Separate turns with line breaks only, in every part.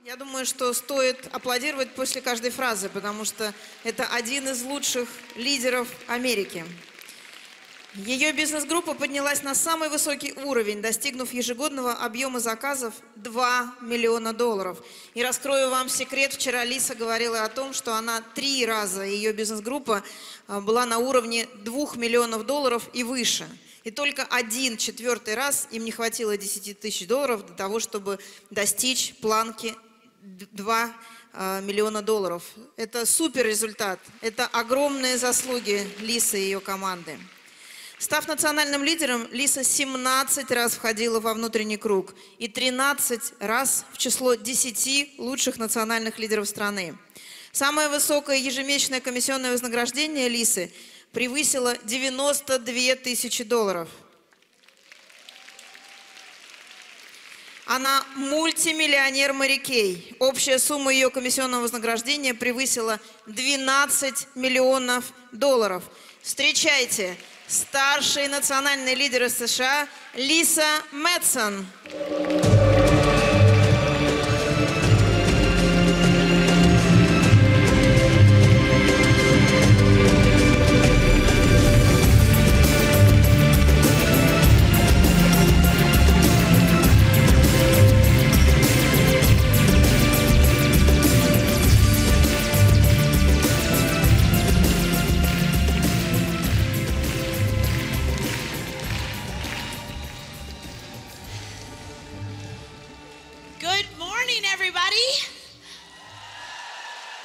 Я думаю, что стоит аплодировать после каждой фразы, потому что это один из лучших лидеров Америки. Ее бизнес-группа поднялась на самый высокий уровень, достигнув ежегодного объема заказов $2 миллиона. И раскрою вам секрет, вчера Лиса говорила о том, что она 3 раза, ее бизнес-группа была на уровне $2 миллионов и выше. И только 1/4 раз им не хватило $10 тысяч для того, чтобы достичь планки $2 миллиона. Это супер результат, это огромные заслуги Лисы и ее команды. Став национальным лидером, Лиса 17 раз входила во внутренний круг и 13 раз в число 10 лучших национальных лидеров страны. Самое высокое ежемесячное комиссионное вознаграждение Лисы превысило $92 тысячи. Она мультимиллионер Мэри-Кей. Общая сумма ее комиссионного вознаграждения превысила $12 миллионов. Встречайте, старший национальный лидер из США Лиса Мэдсон.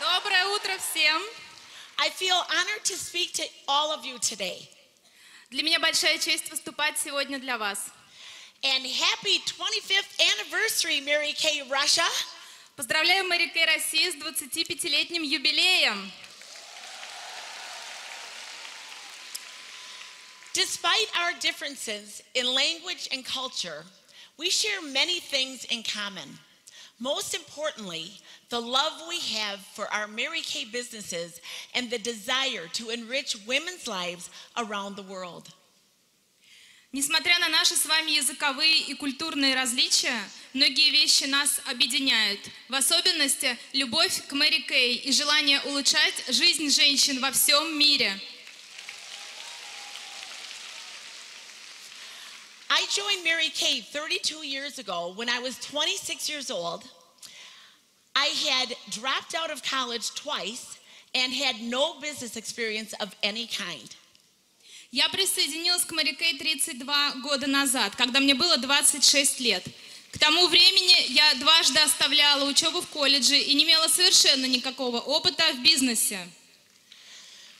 Доброе утро всем.
I feel honored to speak to all of you today.
Для меня большая честь выступать сегодня для вас.
And happy 25th anniversary, Mary Kay Russia.
Поздравляю Мэри-Кей России с 25-летним юбилеем.
Despite our differences in language and culture, we share many things in common. Most importantly, the love we have for our Mary Kay businesses and the desire to enrich women's lives around the world.
Несмотря на наши с вами языковые и культурные различия, многие вещи нас объединяют. В особенности любовь к Мэри Кей и желание улучшать жизнь женщин во всем мире.
I joined Mary Kay 32 years ago when I was 26 years old. I had dropped out of college twice and had no business experience of any kind.
Я присоединилась к Мэри Кей 32 года назад, когда мне было 26 лет. К тому времени я дважды оставляла учебу в колледже и не имела совершенно никакого опыта в бизнесе.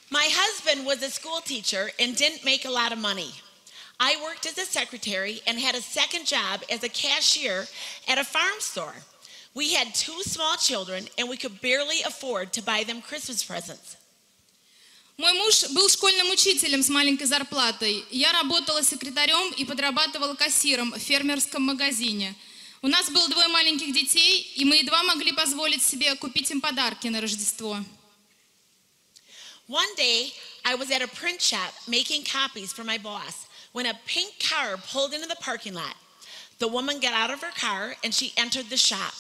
My husband was a school teacher and didn't make a lot of money. I worked as a secretary and had a second job as a cashier at a farm store. We had 2 small children and we could barely afford to buy them Christmas presents.
Мой муж был школьным учителем с маленькой зарплатой. Я работала секретарем и подрабатывала кассиром в фермерском магазине. У нас было 2 маленьких детей, и мы едва могли позволить себе купить им подарки на Рождество.
One day, I was at a print shop making copies for my boss when a pink car pulled into the parking lot. The woman got out of her car and she entered the shop.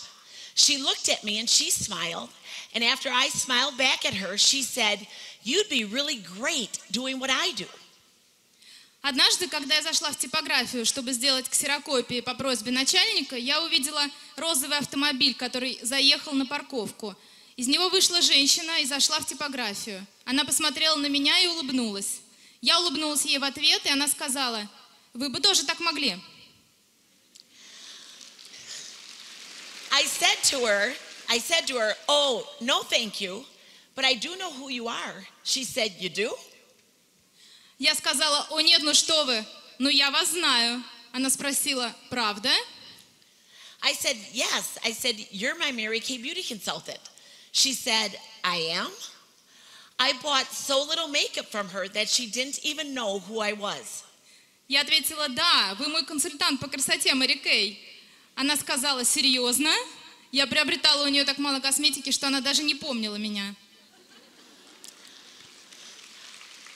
She looked at me and she smiled, and after I smiled back at her, she said, "You'd be really great doing what I do."
Однажды, когда я зашла в типографию, чтобы сделать ксерокопии по просьбе начальника, я увидела розовый автомобиль, который заехал на парковку. Из него вышла женщина и зашла в типографию. Она посмотрела на меня и улыбнулась. Я улыбнулась ей в ответ, и она сказала: "Вы бы тоже так могли."
I said to her, "Oh, no thank you, but I do know who you are." She said, "You do?"
Я сказала: "О нет, ну что вы, ну я вас знаю." Она спросила: "Правда?"
I said, "Yes." I said, "You're my Mary Kay beauty consultant." She said, "I am?" I bought so little makeup from her that she didn't even know who I was.
Я ответила: "Да, вы мой консультант по красоте, Мэри Кей." Она сказала: "Серьезно?" Я приобретала у нее так мало косметики, что она даже не помнила меня.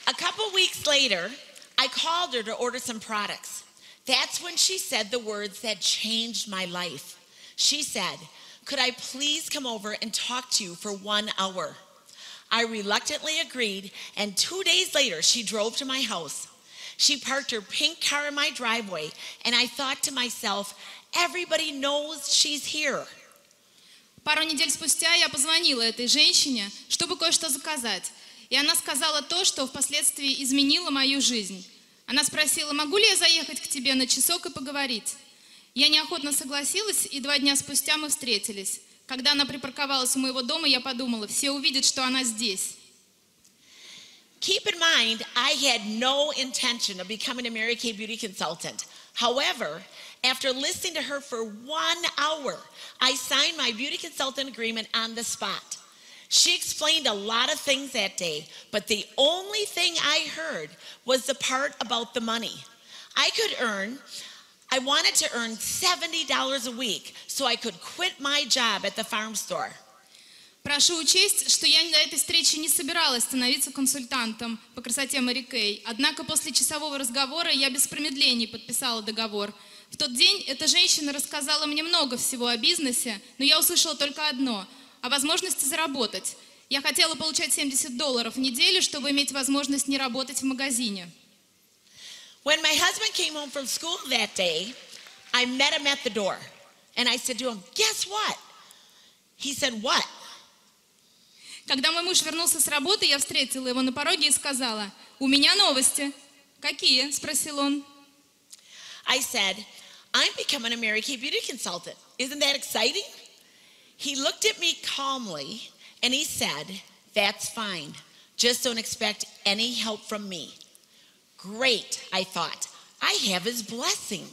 A couple weeks later, I called her to order some products. That's when she said the words that changed my life. She said, could I please come over and talk to you for 1 hour? I reluctantly agreed, and 2 days later, she drove to my house. She parked her pink car in my driveway, and I thought to myself, everybody knows she's here.
Пару недель спустя я позвонила этой женщине, чтобы кое-что заказать. И она сказала то, что впоследствии изменило мою жизнь. Она спросила, могу ли я заехать к тебе на часок и поговорить. Я неохотно согласилась, и 2 дня спустя мы встретились. Когда она припарковалась у моего дома, я подумала, все увидят, что она здесь.
Keep in mind, I had no intention of becoming a Mary Kay beauty consultant. However, after listening to her for 1 hour, I signed my beauty consultant agreement on the spot. She explained a lot of things that day, but the only thing I heard was the part about the money. I wanted to earn $70 a week so I could quit my job at the farm store.
Прошу учесть, что я на этой встрече не собиралась становиться консультантом по красоте Мэри Кей. Однако после часового разговора я без промедлений подписала договор. В тот день эта женщина рассказала мне много всего о бизнесе, но я услышала только одно – о возможности заработать. Я хотела получать $70 в неделю, чтобы иметь возможность не работать в магазине.
When my husband came home from school that day, I met him at the door. And I said to him, guess what? He said, what?
Когда мой муж вернулся с работы, я встретила его на пороге и сказала, у меня новости. Какие? Спросил он.
I said, I'm becoming a Mary Kay beauty consultant. Isn't that exciting? He looked at me calmly and he said, that's fine. Just don't expect any help from me. Great, I thought. I have his blessing.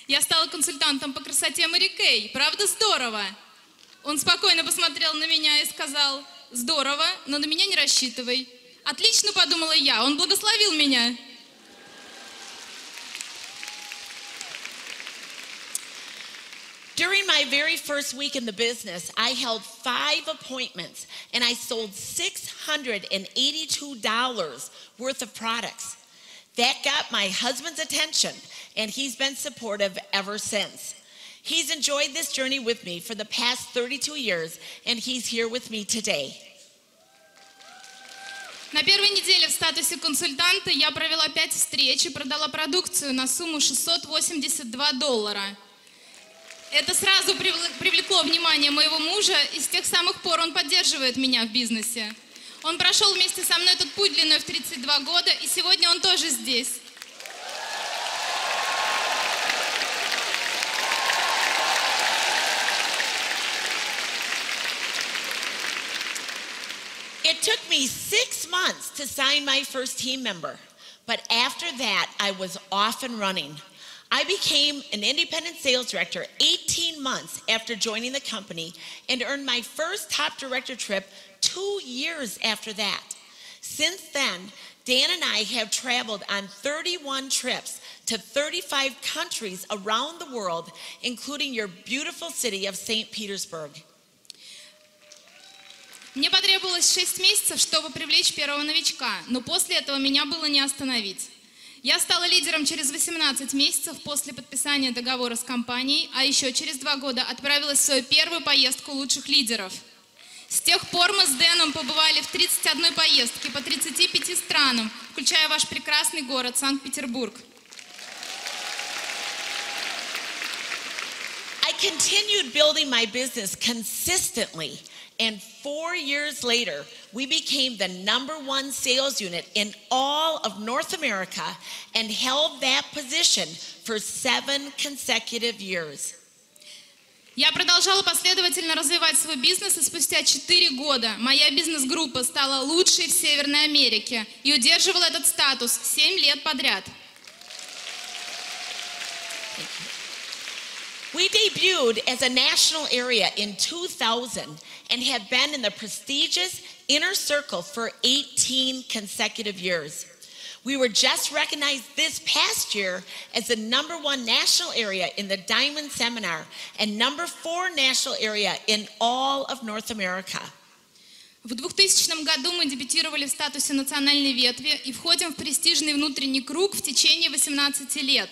Я стала консультантом по красоте Мэри Кей. Правда, здорово? Он спокойно посмотрел на меня и сказал, здорово, но на меня не рассчитывай. Отлично, подумала я, он благословил меня.
During my very first week in the business, I held 5 appointments and I sold $682 worth of products. That got my husband's attention and he's been supportive ever since. He's enjoyed this journey with me for the past 32 years and he's here with me today.
На первой неделе в статусе консультанта я провела 5 встреч и продала продукцию на сумму $682. Это сразу привлекло внимание моего мужа, и с тех самых пор он поддерживает меня в бизнесе. Он прошел вместе со мной этот путь длиной в 32 года, и сегодня он тоже здесь.
It took me 6 months to sign my first team member, but after that, I was off and running. I became an independent sales director 18 months after joining the company and earned my first top director trip 2 years after that. Since then, Dan and I have traveled on 31 trips to 35 countries around the world, including your beautiful city of St. Petersburg.
Мне потребовалось 6 месяцев, чтобы привлечь первого новичка, но после этого меня было не остановить. Я стала лидером через 18 месяцев после подписания договора с компанией, а еще через 2 года отправилась в свою первую поездку лучших лидеров. С тех пор мы с Дэном побывали в 31 поездке по 35 странам, включая ваш прекрасный город Санкт-Петербург.
I continued building my business consistently, and 4 years later, we became the #1 sales unit in all of North America and held that position for 7 consecutive years.
Я продолжала последовательно развивать свой бизнес, и спустя 4 года моя бизнес-группа стала лучшей в Северной Америке и удерживала этот статус 7 лет подряд.
We debuted as a national area in 2000 and have been in the prestigious Inner Circle for 18 consecutive years. We were just recognized this past year as the #1 national area in the Diamond Seminar and #4 national area in all of North America.
В 2000 году мы дебютировали в статусе национальной ветви и входим в престижный внутренний круг в течение 18 лет.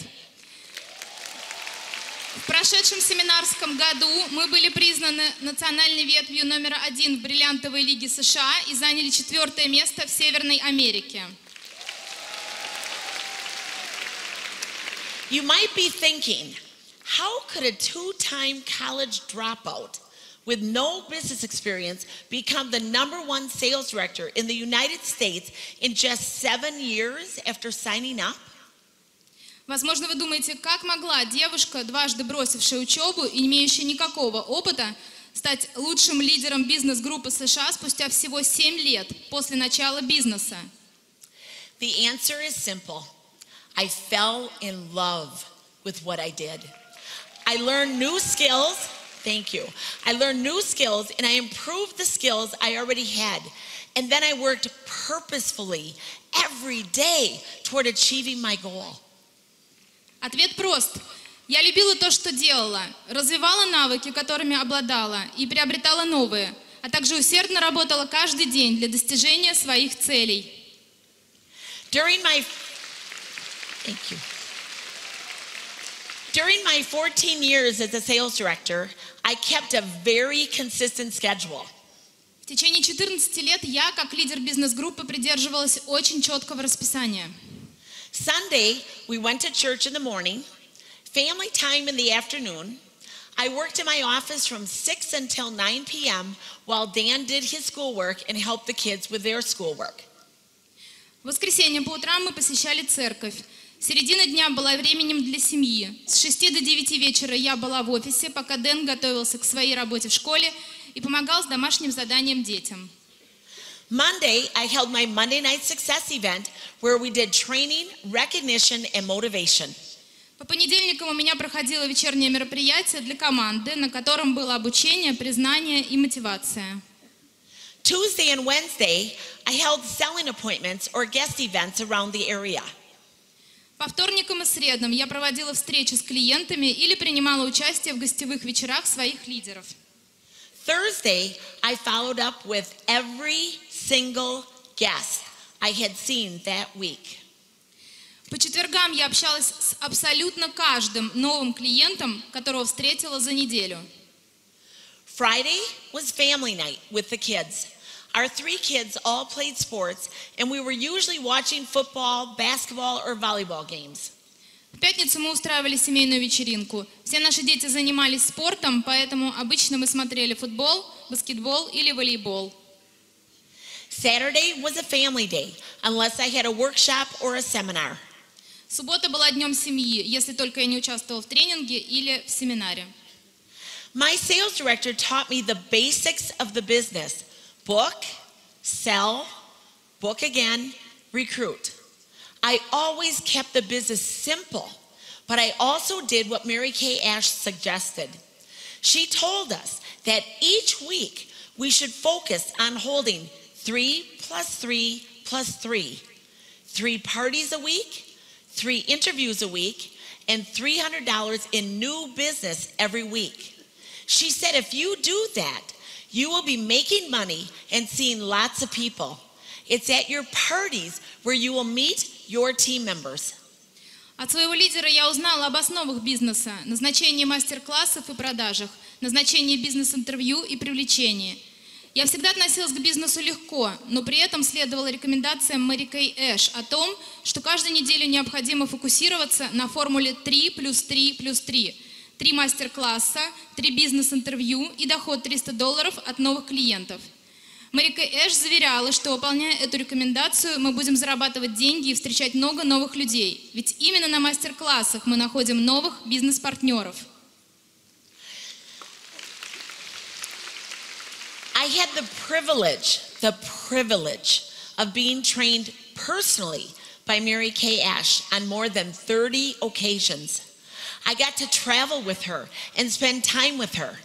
прошедшем семинарском году мы были признаны национальной ветвью номер 1 в бриллиантовой лиге США и заняли 4-е место в Северной Америке.
You might be thinking, how could a two-time college dropout with no business experience become the #1 sales director in the United States in just 7 years after signing up?
Возможно, вы думаете, как могла девушка, дважды бросившая учебу и не имеющая никакого опыта, стать лучшим лидером бизнес-группы США спустя всего 7 лет после начала бизнеса?
The answer is simple. I fell in love with what I did. I learned new skills. Thank you. I learned new skills and I improved the skills I already had. And then I worked purposefully every day toward achieving my goal.
Ответ прост. Я любила то, что делала, развивала навыки, которыми обладала, и приобретала новые, а также усердно работала каждый день для достижения своих целей.
During my 14 years as a sales director, I kept a very consistent schedule.
В течение 14 лет я, как лидер бизнес-группы, придерживалась очень четкого расписания.
Sunday, we went to church in the morning, family time in the afternoon. I worked in my office from 6 until 9 p.m. while Dan did his schoolwork and helped the kids with their schoolwork.
В воскресенье по утрам мы посещали церковь. Середина дня была временем для семьи. С 6 до 9 вечера я была в офисе, пока Дэн готовился к своей работе в школе и помогал с домашним заданием детям.
Monday, I held my Monday Night Success event where we did training, recognition, and motivation.
По понедельникам у меня проходило вечернее мероприятие для команды, на котором было обучение, признание и мотивация.
Tuesday and Wednesday, I held selling appointments or guest events around the area.
По вторникам и средам я проводила встречи с клиентами или принимала участие в гостевых вечерах своих лидеров.
Thursday, I followed up with every single guest I had seen that week.
По четвергам я общалась с абсолютно каждым новым клиентом, которого встретила за неделю.
Friday was family night with the kids. Our 3 kids all played sports, and we were usually watching football, basketball, or volleyball games.
В пятницу мы устраивали семейную вечеринку. Все наши дети занимались спортом, поэтому обычно мы смотрели футбол, баскетбол или волейбол.
Saturday was a family day, unless I had a workshop or a seminar.
Суббота была днем семьи, если только я не участвовала в тренинге или в семинаре.
My sales director taught me the basics of the business: book, sell, book again, recruit. I always kept the business simple, but I also did what Mary Kay Ash suggested. She told us that each week we should focus on holding 3 + 3 + 3. 3 parties a week, 3 interviews a week, and $300 in new business every week. She said if you do that, you will be making money and seeing lots of people. It's at your parties where you will meet your team members.
От своего лидера я узнала об основах бизнеса, назначении мастер-классов и продажах, назначении бизнес-интервью и привлечении. Я всегда относилась к бизнесу легко, но при этом следовала рекомендациям Мэри Кей Эш о том, что каждую неделю необходимо фокусироваться на формуле 3 + 3 + 3. 3 мастер-класса, 3 бизнес-интервью и доход $300 от новых клиентов. Мэри Кей Эш заверяла, что, выполняя эту рекомендацию, мы будем зарабатывать деньги и встречать много новых людей. Ведь именно на мастер-классах мы находим новых бизнес-партнеров.
I had the privilege of being trained personally by Mary Kay Ash on more than 30 occasions. I got to travel with her and spend time with her.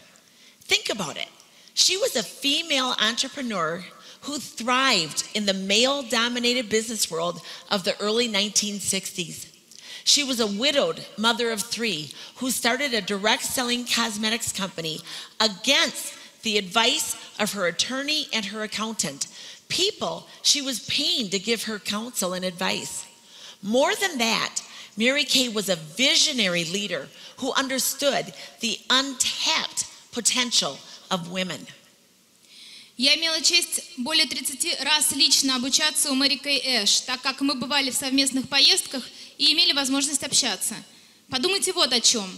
Think about it. She was a female entrepreneur who thrived in the male-dominated business world of the early 1960s. She was a widowed mother of 3 who started a direct-selling cosmetics company against the advice of her attorney and her accountant, people she was paying to give her counsel and advice. More than that, Mary Kay was a visionary leader who understood the untapped potential of women.
Я имела честь более 30 раз лично обучаться у Мэри Кей Эш, так как мы бывали в совместных поездках и имели возможность общаться. Подумайте вот о чем.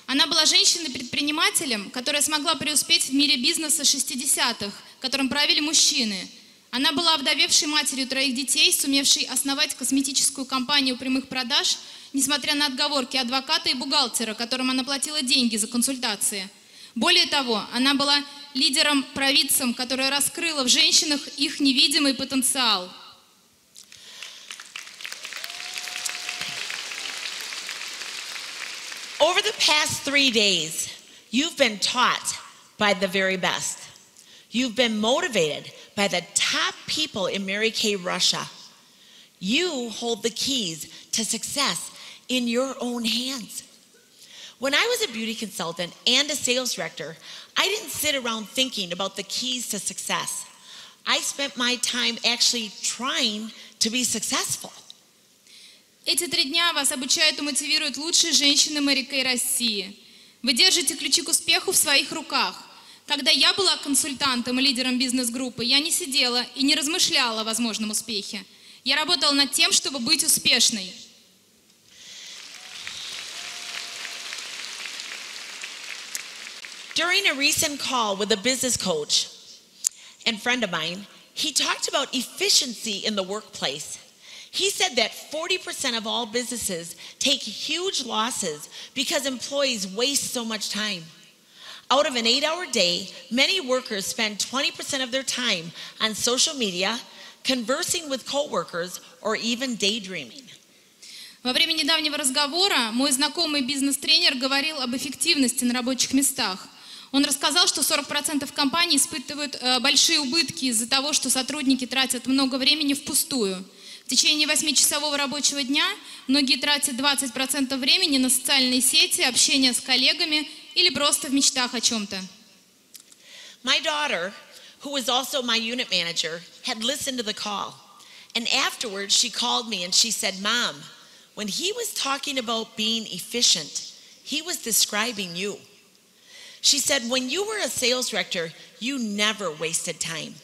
Она была женщиной-предпринимателем, которая смогла преуспеть в мире бизнеса 60-х, которым правили мужчины. Она была овдовевшей матерью 3 детей, сумевшей основать косметическую компанию прямых продаж, несмотря на отговорки адвоката и бухгалтера, которым она платила деньги за консультации. Более того, она была лидером-провидцем, которая раскрыла в женщинах их невидимый потенциал.
Over the past 3 days, you've been taught by the very best. You've been motivated by the top people in Mary Kay Russia. You hold the keys to success in your own hands. When I was a beauty consultant and a sales director, I didn't sit around thinking about the keys to success. I spent my time actually trying to be successful.
Эти 3 дня вас обучают и мотивируют лучшие женщины Мэри Кей России. Вы держите ключи к успеху в своих руках. Когда я была консультантом и лидером бизнес-группы, я не сидела и не размышляла о возможном успехе. Я работала над тем, чтобы быть успешной.
During a recent call with a business coach and friend of mine, he talked about efficiency in the workplace. He said that 40% of all businesses take huge losses because employees waste so much time. Out of an 8-hour day, many workers spend 20% of their time on social media, conversing with coworkers, or even daydreaming.
Во время недавнего разговора мой знакомый бизнес-тренер говорил об эффективности на рабочих местах. Он рассказал, что 40% компаний испытывают большие убытки из-за того, что сотрудники тратят много времени впустую. В течение 8-часового рабочего дня многие тратят 20% времени на социальные сети, общение с коллегами или просто в мечтах о чем-то.
My daughter, who was also my unit manager, had listened to the call. And afterwards she called me and she said, "Mom, when he was talking about being efficient, he was describing you." She said, "When you were a sales director, you never wasted time.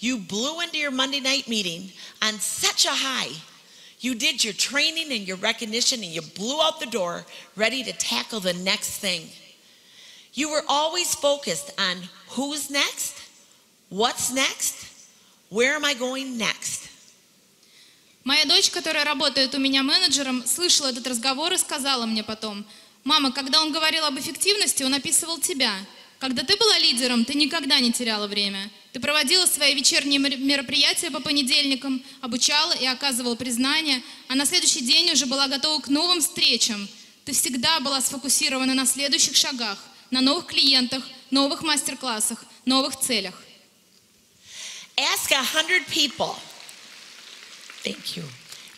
You blew into your Monday night meeting on such a high. You did your training and your recognition and you blew out the door, ready to tackle the next thing. You were always focused on who's next, what's next, where am I going next?"
Моя дочь, которая работает у меня менеджером, слышала этот разговор и сказала мне потом: «Мама, когда он говорил об эффективности, он описывал тебя. Когда ты была лидером, ты никогда не теряла время. Ты проводила свои вечерние мероприятия по понедельникам, обучала и оказывала признание, а на следующий день уже была готова к новым встречам. Ты всегда была сфокусирована на следующих шагах, на новых клиентах, новых мастер-классах, новых целях».
Ask 100 people. Thank you.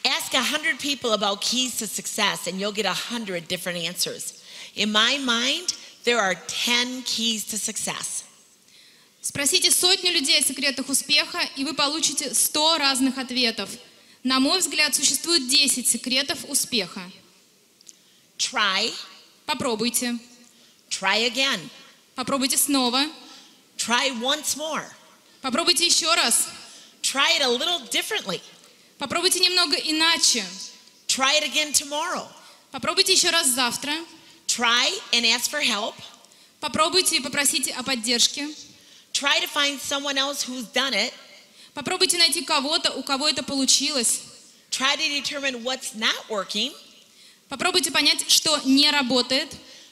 Ask 100 people about keys to success and you'll get 100 different answers. In my mind, there are 10 keys to success.
Спросите 100 людей о секретах успеха, и вы получите 100 разных ответов. На мой взгляд, существует 10 секретов успеха.
Try.
Попробуйте.
Try again.
Попробуйте снова.
Try once more.
Попробуйте еще раз.
Try it a little differently.
Попробуйте немного иначе.
Try it again tomorrow.
Попробуйте еще раз завтра.
Try and ask for help.
Попробуйте и попросите о поддержке.
Try to find someone else who's done it.
Попробуйте найти кого-то, у кого это получилось.
Try to determine what's not working.
Попробуйте понять, что не работает.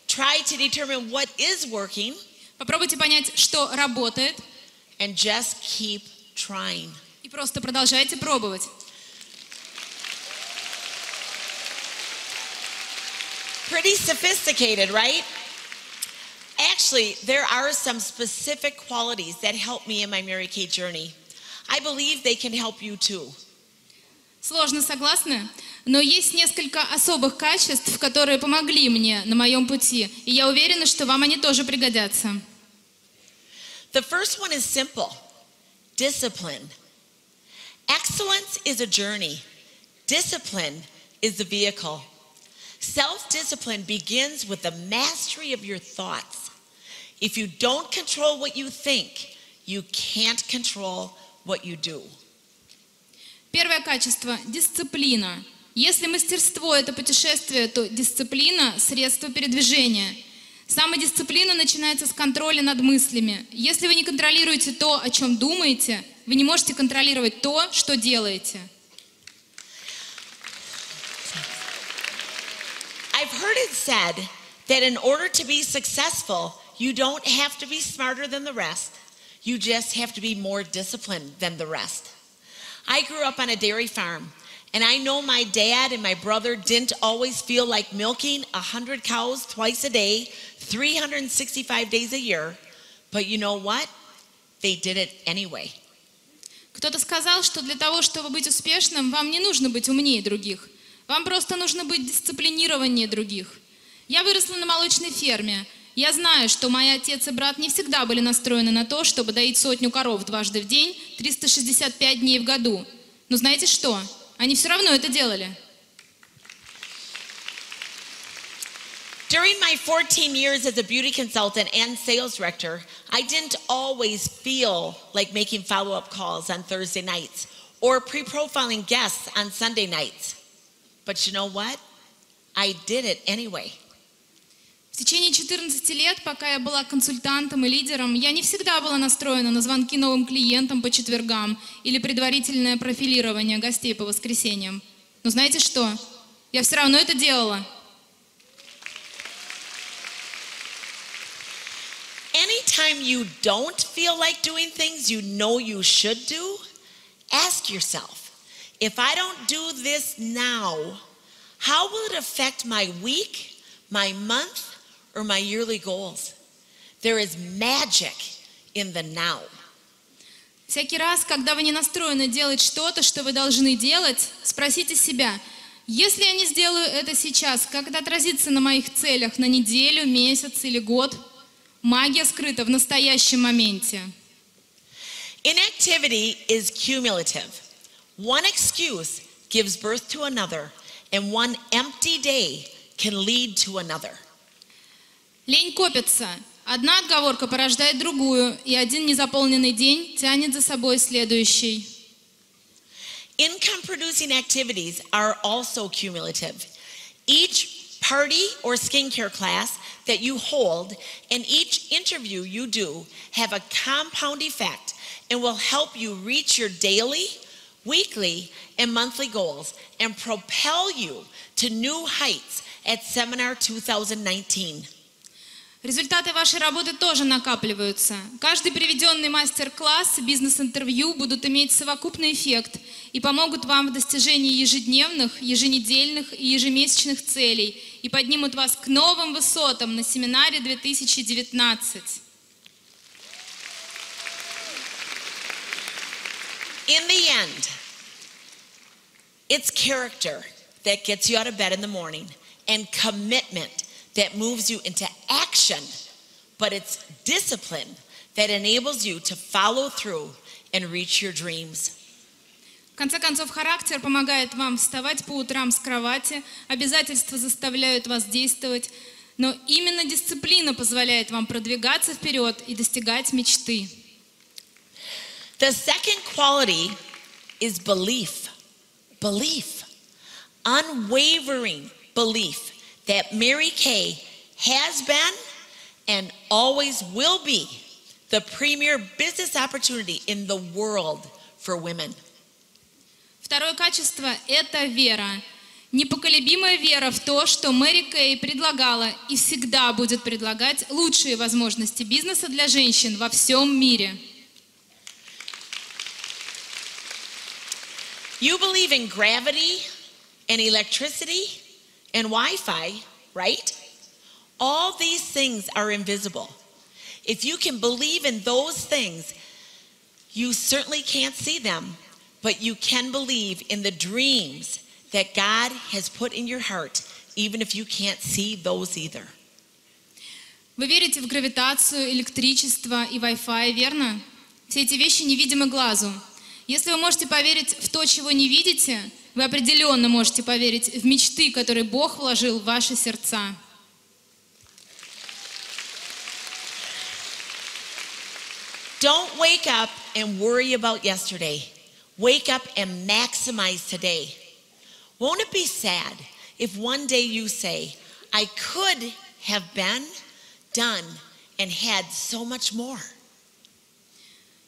Try to determine what is working.
Попробуйте понять, что работает.
And just keep trying.
И просто продолжайте пробовать.
Pretty sophisticated, right? Actually, there are some specific qualities that helped me in my Mary Kay journey. I believe they can help you too.
Сложно, согласны? Но есть несколько особых качеств, которые помогли мне на моем пути, и я уверена, что вам они тоже пригодятся.
The first one is simple. Discipline. Excellence is a journey. Discipline is the vehicle. Self-discipline begins with the mastery of your thoughts. If you don't control what you think, you can't control what you do.
Первое качество – дисциплина. Если мастерство – это путешествие, то дисциплина – средство передвижения. Самодисциплина начинается с контроля над мыслями. Если вы не контролируете то, о чем думаете, вы не можете контролировать то, что делаете.
I've heard it said that in order to be successful, you don't have to be smarter than the rest. You just have to be more disciplined than the rest. I grew up on a dairy farm, and I know my dad and my brother didn't always feel like milking 100 cows twice a day, 365 days a year, but you know what? They did it anyway.
Кто-то сказал, что для того, чтобы быть успешным, вам не нужно быть умнее других. Вам просто нужно быть дисциплинированнее других. Я выросла на молочной ферме. Я знаю, что мой отец и брат не всегда были настроены на то, чтобы доить 100 коров дважды в день, 365 дней в году. Но знаете что? Они все равно это делали.
During my 14 years as a beauty consultant and sales director, I didn't always feel like making follow-up calls on Thursday nights or pre-profiling guests on Sunday nights. But you know what? I did it anyway.
В течение 14 лет, пока я была консультантом и лидером, я не всегда была настроена на звонки новым клиентам по четвергам или предварительное профилирование гостей по воскресеньям. Но знаете что? Я все равно это делала.
Anytime you don't feel like doing things you know you should do, ask yourself, if I don't do this now, how will it affect my week, my month, or my yearly goals? There is magic in the now.
Всякий раз, когда вы не настроены делать что-то, что вы должны делать, спросите себя, если я не сделаю это сейчас, как это отразится на моих целях на неделю, месяц или год? Магия скрыта в настоящем моменте.
Inactivity is cumulative. One excuse gives birth to another, and one empty day can lead to another.
Лень копится. Одна отговорка порождает другую, и один незаполненный день тянет за собой следующий.
Income-producing activities are also cumulative. Each party or skincare class that you hold and each interview you do have a compound effect and will help you reach your daily, weekly, and monthly goals and propel you to new heights at Seminar 2019.
Результаты вашей работы тоже накапливаются. Каждый приведенный мастер-класс, бизнес-интервью будут иметь совокупный эффект и помогут вам в достижении ежедневных, еженедельных и ежемесячных целей и поднимут вас к новым высотам на семинаре 2019.
In the end, it's character that gets you out of bed in the morning and commitment that moves you into action, but it's discipline that enables you to follow through and reach your dreams.
В конце концов, характер помогает вам вставать по утрам с кровати, обязательства заставляют вас действовать, но именно дисциплина позволяет вам продвигаться вперед и достигать мечты.
The second quality is belief. Belief. Unwavering belief that Mary Kay has been and always will be the premier business opportunity in the world for women.
Второе качество – это вера. Непоколебимая вера в то, что Мэри Кей предлагала и всегда будет предлагать лучшие возможности бизнеса для женщин во всем мире.
You believe in gravity and electricity and Wi-Fi, right? All these things are invisible. If you can believe in those things, you certainly can't see them, but you can believe in the dreams that God has put in your heart, even if you can't see those either.
Вы верите в гравитацию, электричество и Wi-Fi, верно? Все эти вещи невидимы глазу. Если вы можете поверить в то, чего не видите, Вы определенно можете поверить в мечты, которые Бог вложил в ваши сердца.
Don't wake up and worry about yesterday. Wake up and maximize today. Won't it be sad if one day you say, I could have been, done, and had so much more?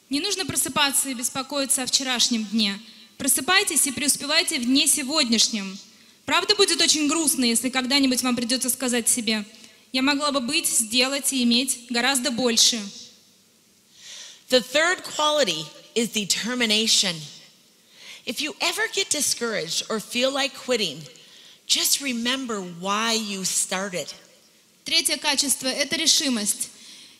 Не нужно просыпаться и беспокоиться о вчерашнем дне. Просыпайтесь и преуспевайте в дне сегодняшнем. Правда, будет очень грустно, если когда-нибудь вам придется сказать себе, я могла бы быть, сделать и иметь гораздо больше.
The third quality is determination. If you ever get discouraged or feel like quitting, just remember why you started.
Третье качество – это решимость.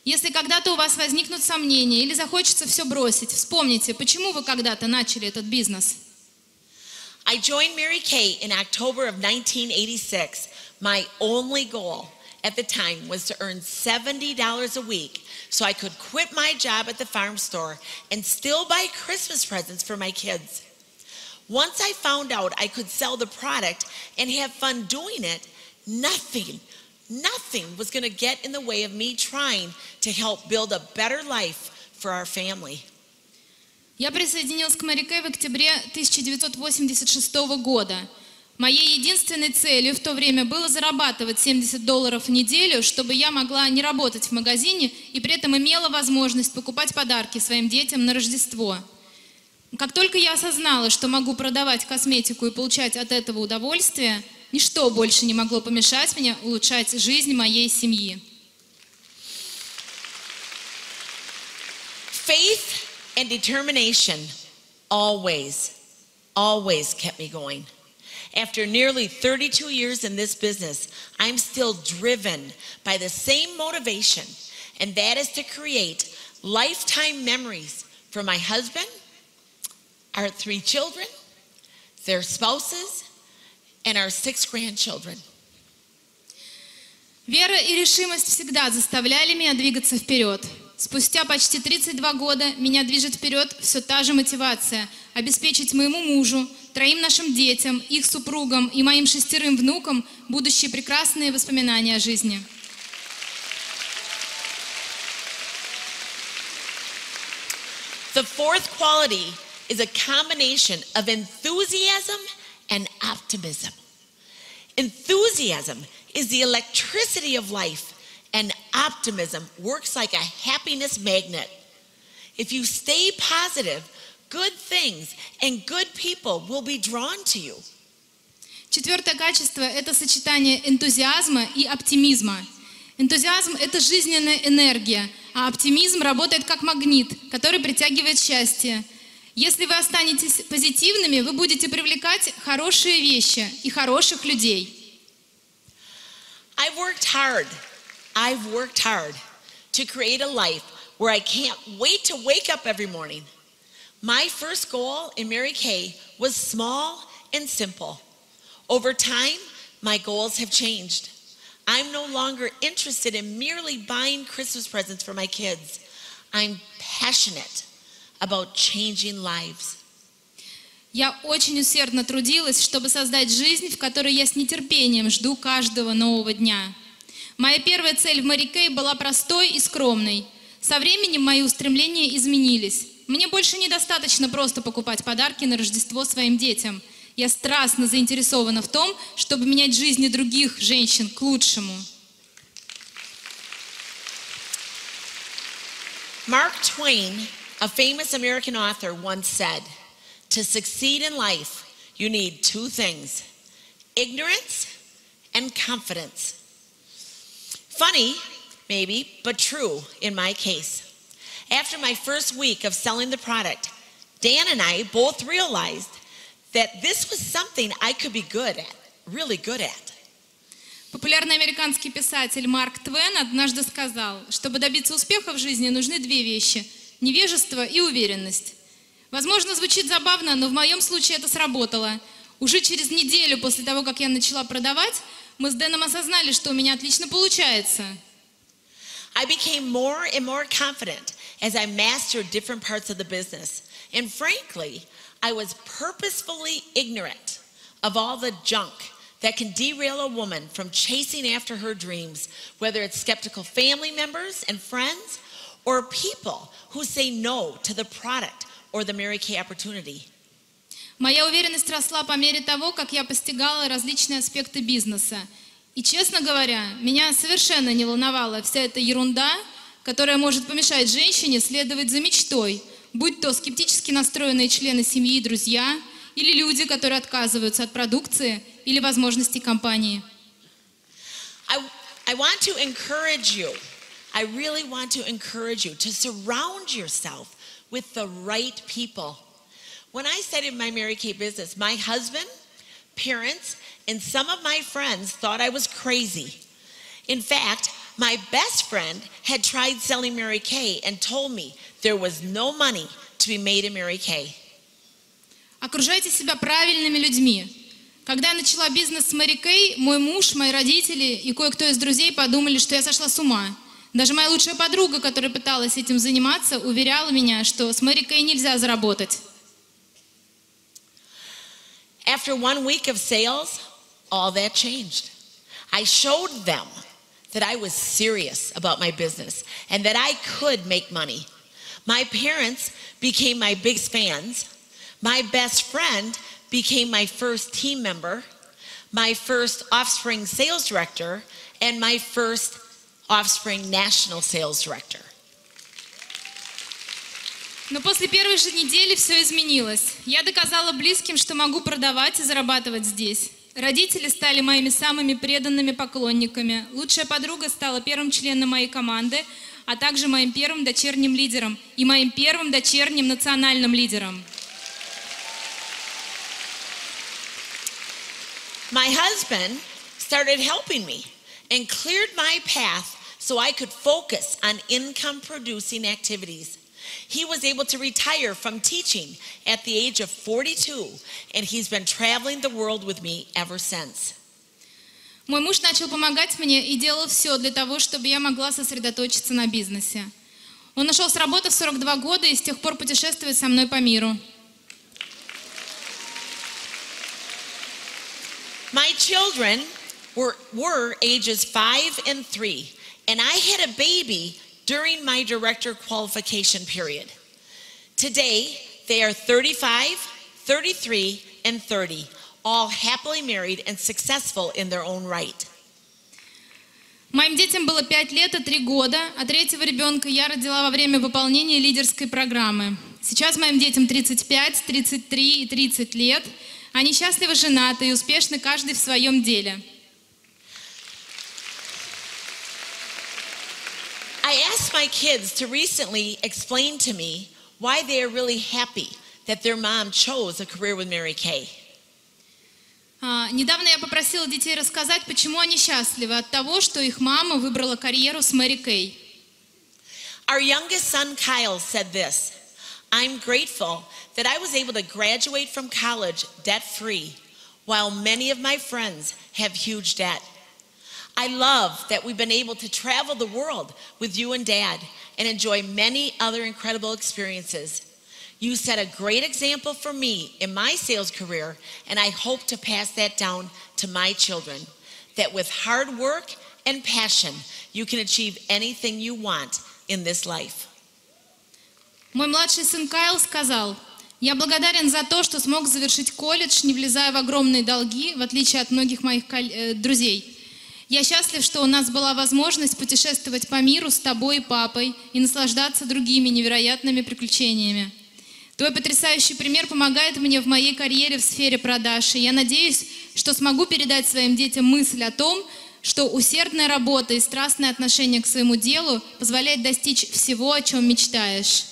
Если когда-то у вас возникнут сомнения или захочется все бросить, вспомните, почему вы когда-то начали этот бизнес.
I joined Mary Kay in October of 1986. My only goal at the time was to earn $70 a week so I could quit my job at the farm store and still buy Christmas presents for my kids. Once I found out I could sell the product and have fun doing it, nothing was going to get in the way of me trying to help build a better life for our family.
Я присоединилась к Mary Kay в октябре 1986 года. Моей единственной целью в то время было зарабатывать $70 в неделю, чтобы я могла не работать в магазине и при этом имела возможность покупать подарки своим детям на Рождество. Как только я осознала, что могу продавать косметику и получать от этого удовольствие, ничто больше не могло помешать мне улучшать жизнь моей семьи.
Faith and determination always kept me going. After nearly 32 years in this business, I'm still driven by the same motivation, and that is to create lifetime memories for my husband, our 3 children, their spouses, and our 6 grandchildren.
Вера и решимость всегда заставляли меня двигаться вперед. Спустя почти 32 года меня движет вперед все та же мотивация – обеспечить моему мужу, 3 нашим детям, их супругам и моим 6 внукам будущие прекрасные воспоминания о жизни.
The fourth quality is a combination of enthusiasm and optimism. Enthusiasm is the electricity of life, and optimism works like a happiness magnet. If you stay positive, good things and good people will be drawn to you.
Четвертое качество – это сочетание энтузиазма и оптимизма. Энтузиазм – это жизненная энергия, а оптимизм работает как магнит, который притягивает счастье. Если вы останетесь позитивными, вы будете привлекать хорошие вещи и хороших людей.
I've worked hard to create a life where I can't wait to wake up every morning. My first goal in Mary Kay was small and simple. Over time, my goals have changed. I'm no longer interested in merely buying Christmas presents for my kids. I'm passionate about changing lives.
Я очень усердно трудилась, чтобы создать жизнь, в которой я с нетерпением жду каждого нового дня. Моя первая цель в Mary Kay была простой и скромной. Со временем мои устремления изменились. Мне больше недостаточно просто покупать подарки на Рождество своим детям. Я страстно заинтересована в том, чтобы менять жизни других женщин к лучшему.
Mark Twain, a famous American author, once said, to succeed in life, you need 2 things, ignorance and confidence. Funny, maybe, but true in my case. After my first week of selling the product, Dan and I both realized that this was something I could be good at, really good at.
Популярный американский писатель Марк Твен однажды сказал, чтобы добиться успеха в жизни, нужны 2 вещи – невежество и уверенность. Возможно, звучит забавно, но в моем случае это сработало. Уже через неделю после того, как я начала продавать, мы с Дэном осознали, что у меня отлично получается.
I became more and more confident as I mastered different parts of the business. And frankly, I was purposefully ignorant of all the junk that can derail a woman from chasing after her dreams, whether it's skeptical family members and friends or people who say no to the product or the Mary Kay opportunity.
Моя уверенность росла по мере того, как я постигала различные аспекты бизнеса. И, честно говоря, меня совершенно не волновала вся эта ерунда, которая может помешать женщине следовать за мечтой, будь то скептически настроенные члены семьи и друзья, или люди, которые отказываются от продукции или возможностей компании.
I want to encourage you. I really want to encourage you to surround yourself with the right people. When I started my Mary Kay business, my husband, parents, and some of my friends thought I was crazy. In fact, my best friend had tried selling Mary Kay and told me there was no money to be made in Mary Kay.
Окружайте себя правильными людьми. Когда я начала бизнес с Мэри Кэй, мой муж, мои родители и кое-кто из друзей подумали, что я сошла с ума. Даже моя лучшая подруга, которая пыталась этим заниматься, уверяла меня, что с Мэри Кэй нельзя заработать.
After 1 week of sales, all that changed. I showed them that I was serious about my business and that I could make money. My parents became my biggest fans. My best friend became my first team member, my first Offspring sales director, and my first Offspring national sales director.
Но после первой же недели все изменилось. Я доказала близким, что могу продавать и зарабатывать здесь. Родители стали моими самыми преданными поклонниками. Лучшая подруга стала первым членом моей команды, а также моим первым дочерним лидером и моим первым дочерним национальным лидером.
My husband started helping me and cleared my path so I could focus on income-producing activities. He was able to retire from teaching at the age of 42, and he's been traveling the world with me ever since.
Мой муж начал помогать мне и делал все для того, чтобы я могла сосредоточиться на бизнесе. Он ушел с работы в 42 года и с тех пор путешествует со мной по миру.
My children were ages 5 and 3, and I had a baby during my director qualification period. Today, they are 35, 33, and 30, all happily married and successful in their own right.
Моим детям было 5 лет и 3 года, а третьего ребенка я родила во время выполнения лидерской программы. Сейчас моим детям 35, 33 и 30 лет. Они счастливо женаты и успешны каждый в своем деле.
I asked my kids to recently explain to me why they are really happy that their mom chose a career with Mary Kay.
Недавно я попросила детей рассказать, почему они счастливы от того, что их мама выбрала карьеру с Мэри Кэй.
Our youngest son Kyle said this: I'm grateful that I was able to graduate from college debt-free, while many of my friends have huge debt. I love that we've been able to travel the world with you and Dad and enjoy many other incredible experiences. You set a great example for me in my sales career, and I hope to pass that down to my children, that with hard work and passion, you can achieve anything you want in this life.
Мой младший сын Кайл сказал: «Я благодарен за то, что смог завершить колледж, не влезая в огромные долги, в отличие от многих моих друзей. Я счастлив, что у нас была возможность путешествовать по миру с тобой и папой и наслаждаться другими невероятными приключениями. Твой потрясающий пример помогает мне в моей карьере в сфере продаж, и я надеюсь, что смогу передать своим детям мысль о том, что усердная работа и страстное отношение к своему делу позволяет достичь всего, о чем мечтаешь».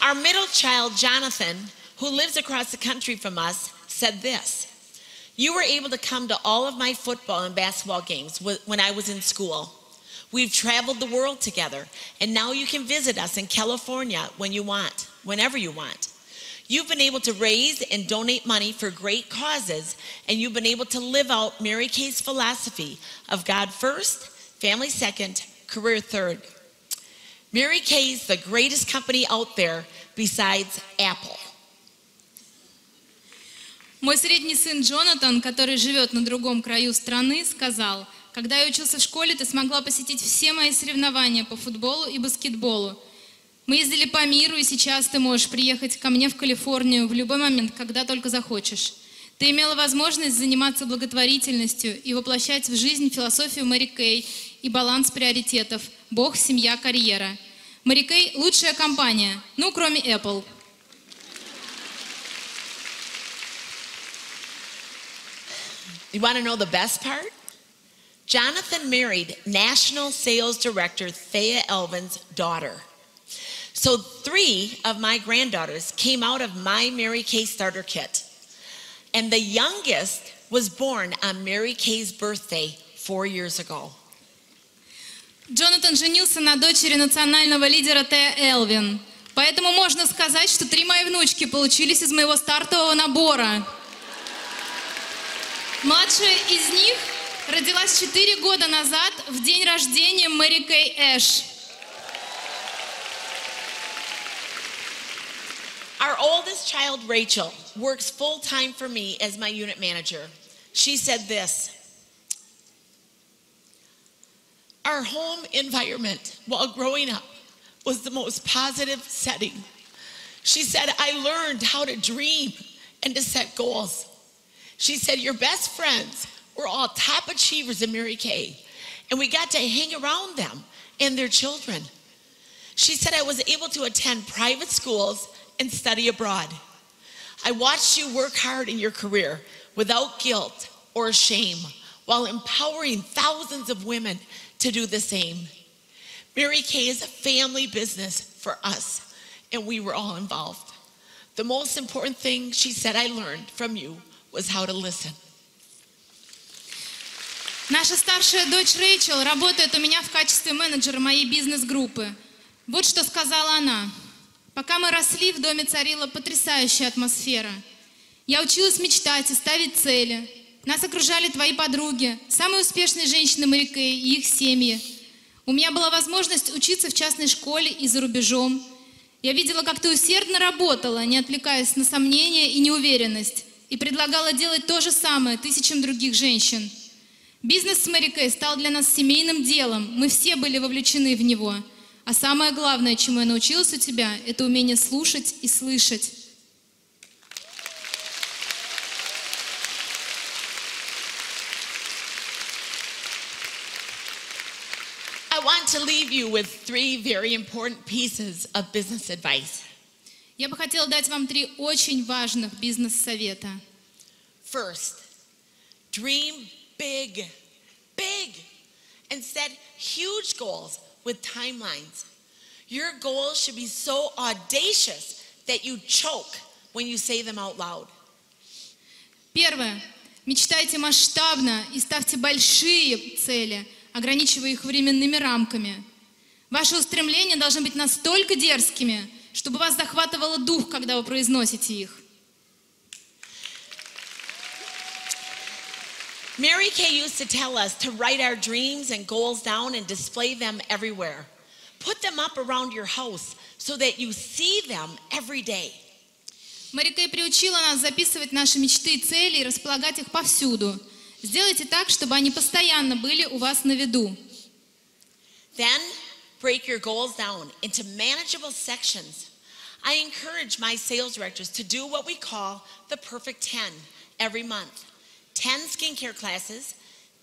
Our middle child, Jonathan, who lives across the country from us, said this: You were able to come to all of my football and basketball games when I was in school. We've traveled the world together, and now you can visit us in California when you want, whenever you want. You've been able to raise and donate money for great causes, and you've been able to live out Mary Kay's philosophy of God first, family second, career third. Mary Kay's the greatest company out there besides Apple.
Мой средний сын Джонатан, который живет на другом краю страны, сказал: когда я учился в школе, ты смогла посетить все мои соревнования по футболу и баскетболу. Мы ездили по миру, и сейчас ты можешь приехать ко мне в Калифорнию в любой момент, когда только захочешь. Ты имела возможность заниматься благотворительностью и воплощать в жизнь философию Мэри Кей и баланс приоритетов – Бог, семья, карьера. Мэри Кей – лучшая компания, ну, кроме Apple.
You want to know the best part? Jonathan married National Sales Director Thea Elvin's daughter. So 3 of my granddaughters came out of my Mary Kay starter kit. And the youngest was born on Mary Kay's birthday 4 years ago.
Джонатан женился на дочери национального лидера Тея Элвин. Поэтому можно сказать, что 3 мои внучки получились из моего стартового набора. Младшая из них родилась 4 года назад в день рождения Мэри Кей Эш.
Our oldest child, Rachel, works full-time for me as my unit manager. She said this: our home environment while growing up was the most positive setting. She said, I learned how to dream and to set goals. She said, your best friends were all top achievers in Mary Kay, and we got to hang around them and their children. She said, I was able to attend private schools and study abroad. I watched you work hard in your career without guilt or shame while empowering thousands of women to do the same. Mary Kay is a family business for us, and we were all involved. The most important thing, she said, I learned from you was how to listen.
Наша старшая дочь Рэйчел работает у меня в качестве менеджера моей бизнес-группы. Вот что сказала она. Пока мы росли, в доме царила потрясающая атмосфера. Я училась мечтать и ставить цели. Нас окружали твои подруги, самые успешные женщины Мэри Кей и их семьи. У меня была возможность учиться в частной школе и за рубежом. Я видела, как ты усердно работала, не отвлекаясь на сомнения и неуверенность, и предлагала делать то же самое тысячам других женщин. Бизнес с Мэри Кей стал для нас семейным делом, мы все были вовлечены в него. А самое главное, чему я научилась у тебя, это умение слушать и слышать.
I want to leave you with 3 very important pieces of business advice.
Я бы хотела дать вам 3 очень важных бизнес-совета.
First, dream big, big, and set huge goals with timelines. Your goals should be so audacious that you choke when you say them out loud.
Первое. Мечтайте масштабно и ставьте большие цели, ограничивая их временными рамками. Ваши устремления должны быть настолько дерзкими, чтобы вас захватывало дух, когда вы произносите их.
Mary Kay used to tell us to write our dreams and goals down and display them everywhere. Put them up around your house so that you see them every day.
Мэри Кей приучила нас записывать наши мечты и цели и располагать их повсюду. Сделайте так, чтобы они постоянно были у вас на виду.
Then break your goals down into manageable sections. I encourage my sales directors to do what we call the perfect 10 every month. 10 skincare classes,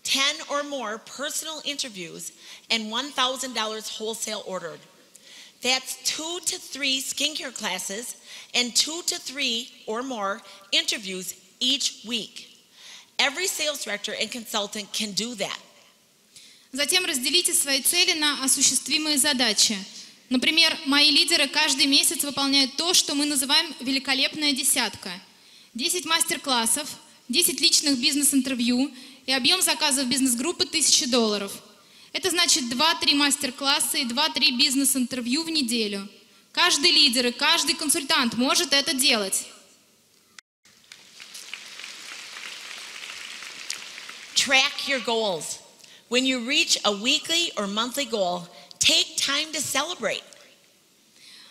10 or more personal interviews, and $1,000 wholesale ordered. That's 2 to 3 skincare classes and 2 to 3 or more interviews each week. Every sales director and consultant can do that.
Затем разделите свои цели на осуществимые задачи. Например, мои лидеры каждый месяц выполняют то, что мы называем «великолепная десятка». 10 мастер-классов, 10 личных бизнес-интервью и объем заказов бизнес-группы $1000. Это значит 2-3 мастер-класса и 2-3 бизнес-интервью в неделю. Каждый лидер и каждый консультант может это делать.
Track your goals. When you reach a weekly or monthly goal, take time to celebrate.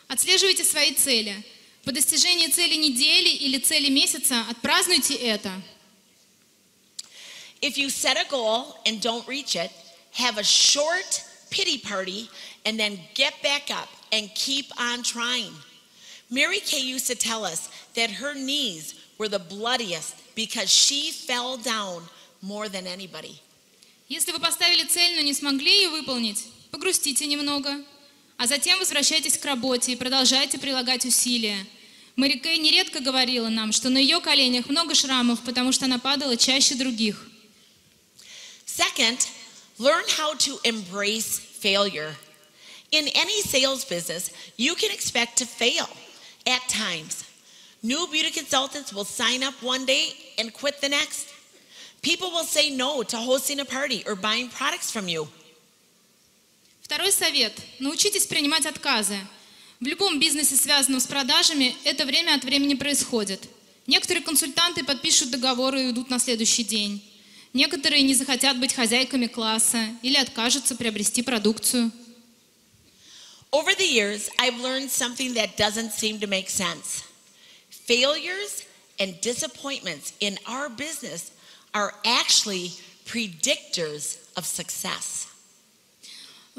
Отслеживайте свои цели. По достижении цели недели или цели месяца отпразднуйте это.
If you set a goal and don't reach it, have a short pity party and then get back up and keep on trying. Mary Kay used to tell us that her knees were the bloodiest because she fell down more than anybody.
Если вы поставили цель, но не смогли ее выполнить, погрустите немного, а затем возвращайтесь к работе и продолжайте прилагать усилия. Мэри Кей нередко говорила нам, что на ее коленях много шрамов, потому что она падала чаще других.
Second, learn how to embrace failure. In any sales business, you can expect to fail at times. New beauty consultants will sign up one day and quit the next. People will say no to hosting a party or buying products from you.
Второй совет. Научитесь принимать отказы. В любом бизнесе, связанном с продажами, это время от времени происходит. Некоторые консультанты подпишут договоры и уйдут на следующий день. Некоторые не захотят быть хозяйками класса или откажутся приобрести продукцию.
Over the years, I've learned something that doesn't seem to make sense. Failures and disappointments in our business are actually predictors of success.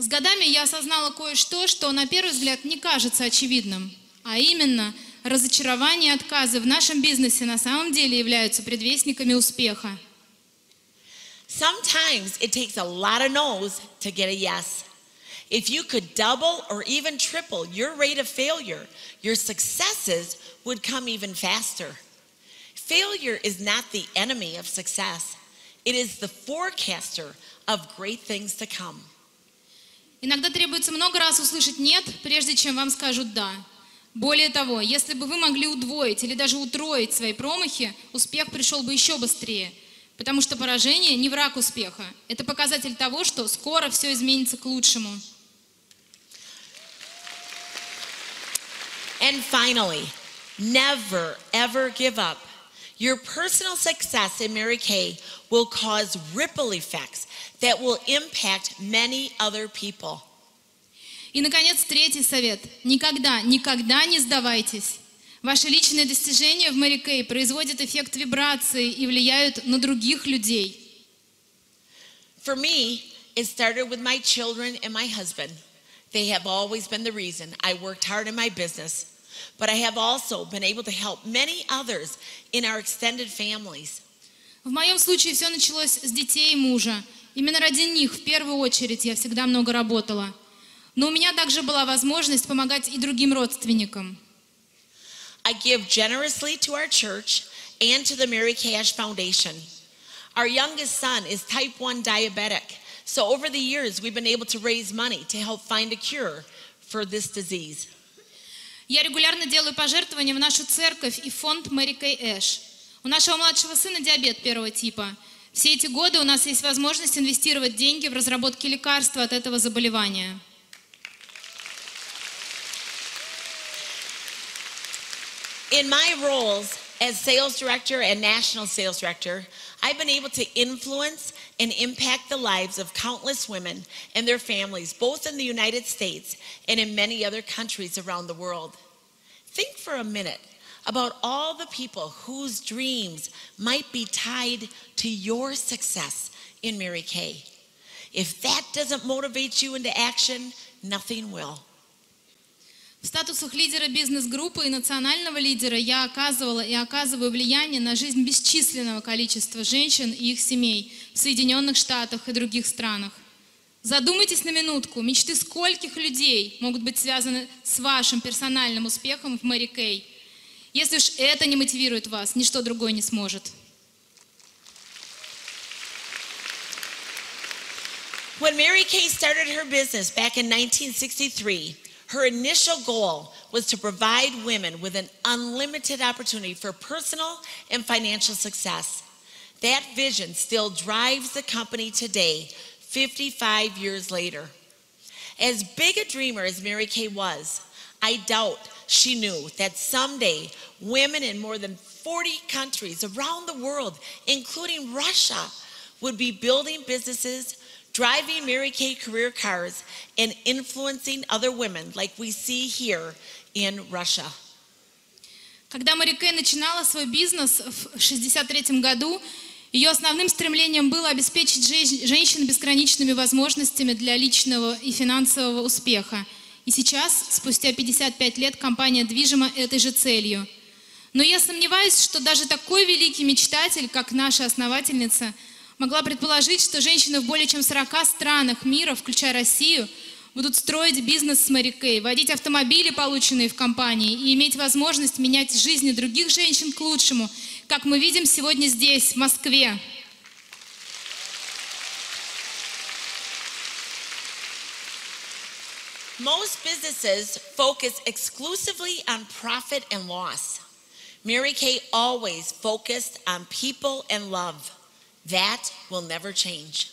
С годами я осознала кое-что, что на первый взгляд не кажется очевидным, а именно разочарование и отказы в нашем бизнесе на самом деле являются предвестниками успеха.
Sometimes it takes a lot of no's to get a yes. If you could double or even triple your rate of failure, your successes would come even faster. Failure is not the enemy of success. It is the forecaster of great things to come.
Иногда требуется много раз услышать «нет», прежде чем вам скажут «да». Более того, если бы вы могли удвоить или даже утроить свои промахи, успех пришел бы еще быстрее. Потому что поражение не враг успеха. Это показатель того, что скоро все изменится к лучшему.
And finally, never ever give up. Your personal success in Mary Kay will cause ripple effects that will impact many other people.
И, наконец, третий совет. Никогда не сдавайтесь. Ваши личные достижения в Мэри Кей производят эффект вибрации и влияют на других людей.
For me, it started with my children and my husband. They have always been the reason I worked hard in my business. But I have also been able to help many others in our extended families.
В моем случае все началось с детей и мужа. Именно ради них в первую очередь я всегда много работала. Но у меня также была возможность помогать и другим родственникам.
I give generously to our church and to the Mary Kay Ash Foundation. Our youngest son is type 1 diabetic. So over the years, we've been able to raise money to help find a cure for this disease.
Я регулярно делаю пожертвования в нашу церковь и фонд Мэри Кей Эш. У нашего младшего сына диабет первого типа. Все эти годы у нас есть возможность инвестировать деньги в разработки лекарства от этого заболевания.
In my roles as sales director and national sales director, I've been able to influence and impact the lives of countless women and their families, both in the United States and in many other countries around the world. Think for a minute about all the people whose dreams might be tied to your success in Mary Kay. If that doesn't motivate you into action, nothing will.
В статусах лидера бизнес-группы и национального лидера я оказывала и оказываю влияние на жизнь бесчисленного количества женщин и их семей в Соединенных Штатах и других странах. Задумайтесь на минутку, мечты скольких людей могут быть связаны с вашим персональным успехом в Мэри Кей. Если уж это не мотивирует вас, ничто другое не сможет.
When Mary Kay started her business back in 1963, her initial goal was to provide women with an unlimited opportunity for personal and financial success. That vision still drives the company today, 55 years later. As big a dreamer as Mary Kay was, I doubt she knew that someday women in more than 40 countries around the world, including Russia, would be building businesses, driving Mary Kay career cars, and influencing other women like we see here in Russia.
Когда Мэри Кей начинала свой бизнес в 1963 году, ее основным стремлением было обеспечить женщин безграничными возможностями для личного и финансового успеха. И сейчас, спустя 55 лет, компания движима этой же целью. Но я сомневаюсь, что даже такой великий мечтатель, как наша основательница, могла предположить, что женщины в более чем 40 странах мира, включая Россию, будут строить бизнес с Мэри Кей, водить автомобили, полученные в компании, и иметь возможность менять жизни других женщин к лучшему, как мы видим сегодня здесь, в Москве.
Most businesses focus exclusively on profit and loss. Mary Kay always focused on people and love. That will never change.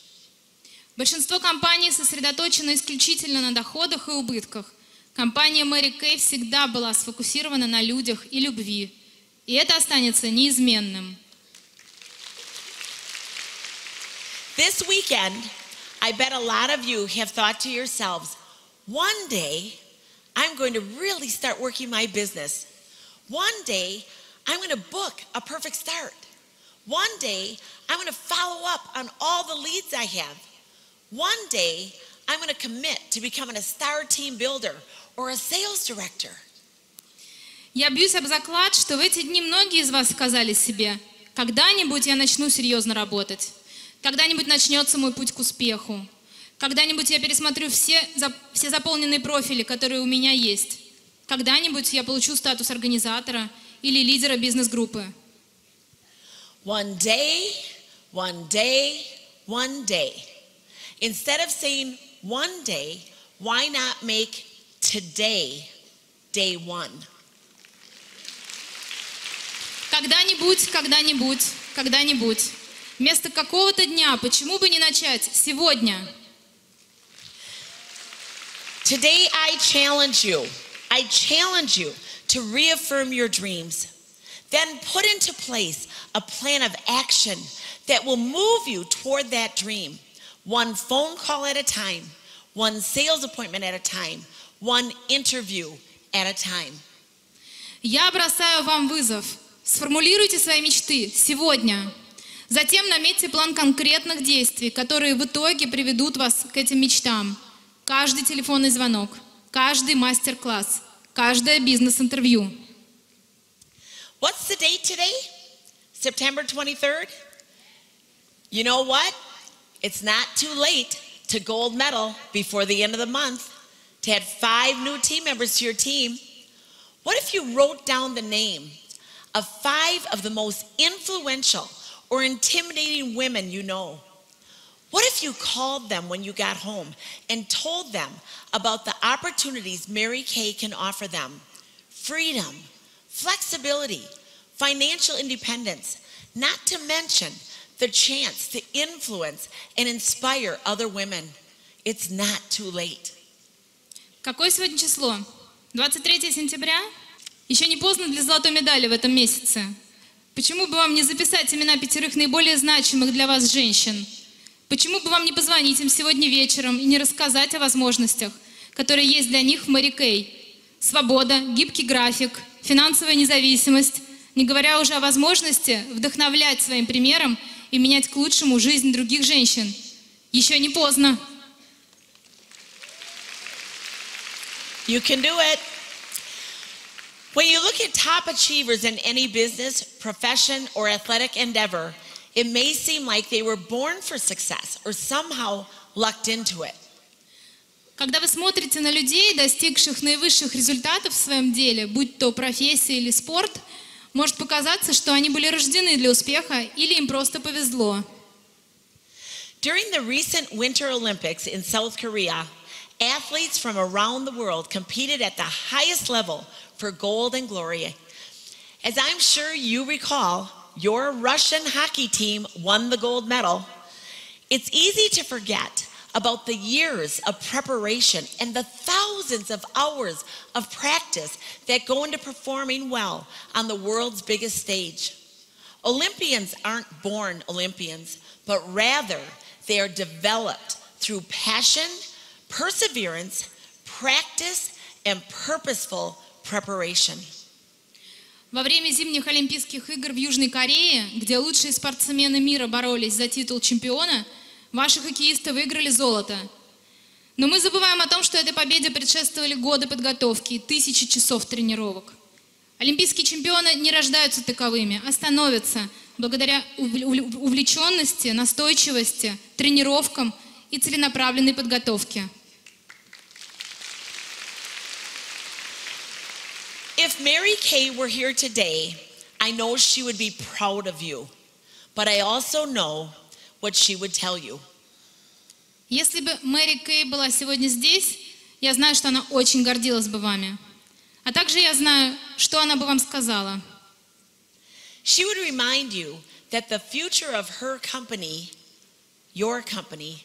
Большинство компаний сосредоточено исключительно на доходах и убытках. Компания Мэри Кей всегда была сфокусирована на людях и любви. И это останется неизменным.
This weekend, I bet a lot of you have thought to yourselves, one day, I'm going to really start working my business. One day, I'm going to book a perfect start. One day, I'm going to follow up on all the leads I have. One day, I'm going to commit to becoming a star team builder or a sales director.
Я бьюсь об заклад, что в эти дни многие из вас сказали себе: когда-нибудь я начну серьезно работать, когда-нибудь начнется мой путь к успеху, когда-нибудь я пересмотрю все заполненные профили, которые у меня есть, когда-нибудь я получу статус организатора или лидера бизнес-группы.
One day, one day, one day. Instead of saying one day, why not make today day one?
Когда-нибудь, когда-нибудь, когда-нибудь. Вместо какого-то дня, почему бы не начать сегодня?
Today I challenge you. I challenge you to reaffirm your dreams. Then put into place a plan of action that will move you toward that dream. One phone call at a time, one sales appointment at a time, one interview at a time.
Я бросаю вам вызов. Сформулируйте свои мечты сегодня. Затем наметьте план конкретных действий, которые в итоге приведут вас к этим мечтам. Каждый телефонный звонок, каждый мастер-класс, каждое бизнес-интервью.
What's the date today? September 23rd? You know what? It's not too late to gold medal before the end of the month, to add 5 new team members to your team. What if you wrote down the name of 5 of the most influential or intimidating women you know? What if you called them when you got home and told them about the opportunities Mary Kay can offer them? Freedom, flexibility, financial independence, not to mention the chance to influence and inspire other women. It's not too late.
Какое сегодня число? 23 сентября? Еще не поздно для золотой медали в этом месяце. Почему бы вам не записать имена 5 наиболее значимых для вас женщин? Почему бы вам не позвонить им сегодня вечером и не рассказать о возможностях, которые есть для них в Мэри Кей? Свобода, гибкий график, финансовая независимость, не говоря уже о возможности вдохновлять своим примером и менять к лучшему жизнь других женщин. Еще не поздно.
You can do it. When you look at top achievers in any business, profession, or athletic endeavor, it may seem like they were born for success or somehow lucked into it.
Когда вы смотрите на людей, достигших наивысших результатов в своем деле, будь то профессия или спорт, может показаться, что они были рождены для успеха или им просто повезло.
During the recent Winter Olympics in South Korea, athletes from around the world competed at the highest level for gold and glory. As I'm sure you recall, your Russian hockey team won the gold medal. It's easy to forget about the years of preparation and the thousands of hours of practice that go into performing well on the world's biggest stage. Olympians aren't born Olympians, but rather they are developed through passion, perseverance, practice, and purposeful preparation.
Во время зимних Олимпийских игр в Южной Корее, где лучшие спортсмены мира боролись за титул чемпиона, ваши хоккеисты выиграли золото. Но мы забываем о том, что этой победе предшествовали годы подготовки и тысячи часов тренировок. Олимпийские чемпионы не рождаются таковыми, а становятся благодаря увлеченности, настойчивости, тренировкам и целенаправленной подготовке.
If Mary Kay were here today, I know she would be proud of you, but I also know what she would tell you.
Если бы Мэри Кей была сегодня здесь, я знаю, что она очень гордилась бы вами. А также я знаю, что она бы вам сказала.
She would remind you that the future of her company, your company,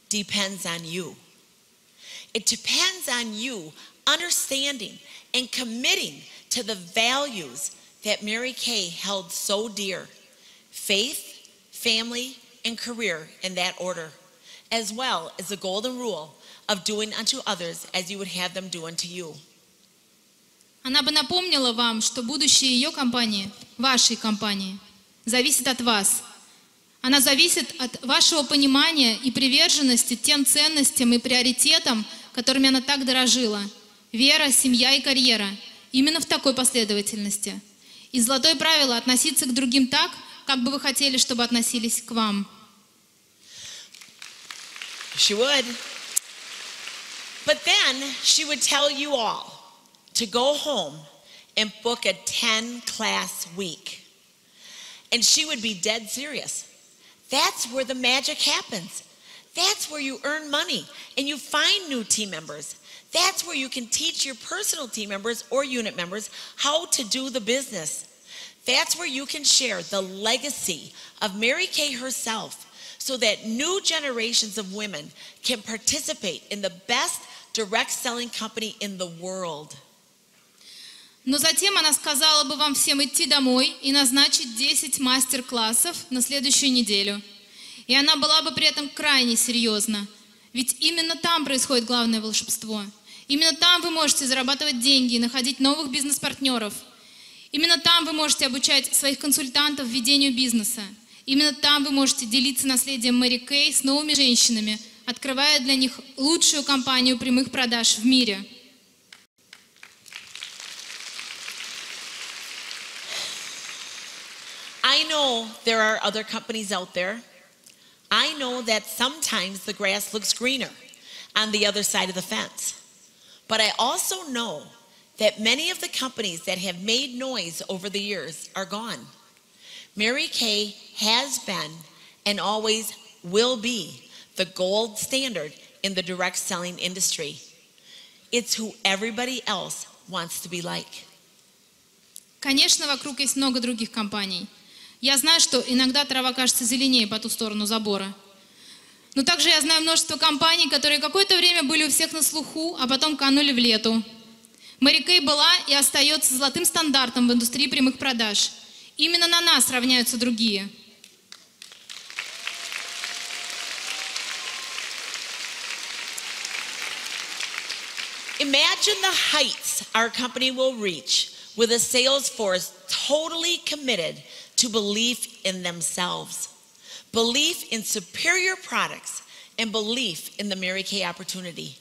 depends on you. It depends on you understanding and committing to the values that Mary Kay held so dear: faith, family, and career in that order, as well as the golden rule of doing unto others as you would have them do unto you.
Она бы напомнила вам, что будущее ее компании, вашей компании, зависит от вас. Она зависит от вашего понимания и приверженности тем ценностям и приоритетам, которыми она так дорожила. Вера, семья и карьера. Именно в такой последовательности. И золотое правило — относиться к другим так, как бы вы хотели, чтобы относились к вам.
She would. But then she would tell you all to go home and book a 10-class week. And she would be dead serious. That's where the magic happens. That's where you earn money and you find new team members. That's where you can teach your personal team members or unit members how to do the business. That's where you can share the legacy of Mary Kay herself so that new generations of women can participate in the best direct selling company in the world.
Но затем она сказала бы вам всем идти домой и назначить 10 мастер-классов на следующую неделю. И она была бы при этом крайне серьезна. Ведь именно там происходит главное волшебство. Именно там вы можете зарабатывать деньги и находить новых бизнес-партнеров. Именно там вы можете обучать своих консультантов ведению бизнеса. Именно там вы можете делиться наследием Мэри Кей с новыми женщинами, открывая для них лучшую компанию прямых продаж в мире.
I know there are other companies out there. I know that sometimes the grass looks greener on the other side of the fence. But I also know that many of the companies that have made noise over the years are gone. Mary Kay has been and always will be the gold standard in the direct selling industry. It's who everybody else wants to be like.
Конечно, вокруг есть много других компаний. Я знаю, что иногда трава кажется зеленее по ту сторону забора. Но также я знаю множество компаний, которые какое-то время были у всех на слуху, а потом канули в лету. Мэри Кей была и остается золотым стандартом в индустрии прямых продаж. Именно на нас равняются другие.
Imagine the heights our company will reach with a sales force totally committed to belief in themselves, belief in superior products, and belief in the Mary Kay opportunity.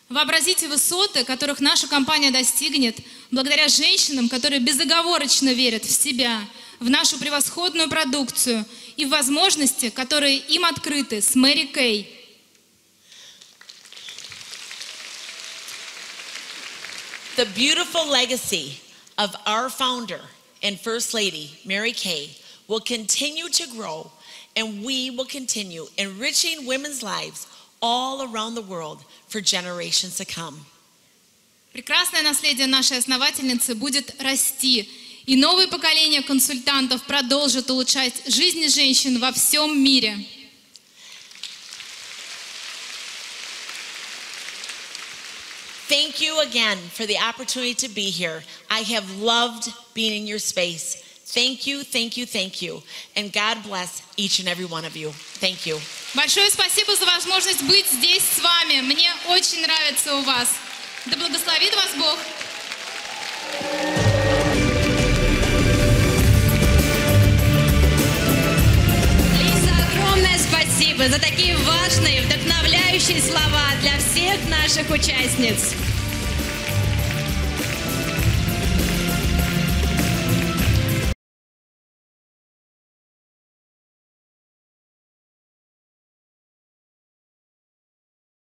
Вообразите высоты, которых наша компания достигнет благодаря женщинам, которые безоговорочно верят в себя, в нашу превосходную продукцию и в возможности, которые им открыты с Мэри Кей.
The beautiful legacy of our founder and First Lady, Mary Kay, will continue to grow, and we will continue enriching women's lives all around the world for generations to come.
Прекрасное наследие нашей основательницы будет расти, и новые поколения консультантов продолжат улучшать жизни женщин во всем мире.
Thank you again for the opportunity to be here. I have loved being in your space. Thank you, thank you, thank you. And God bless each and every one of you. Thank you.
Большое спасибо за возможность быть здесь с вами. Мне очень нравится у вас. Да благословит вас Бог.
спасибо за такие важные, вдохновляющие слова для всех наших участниц.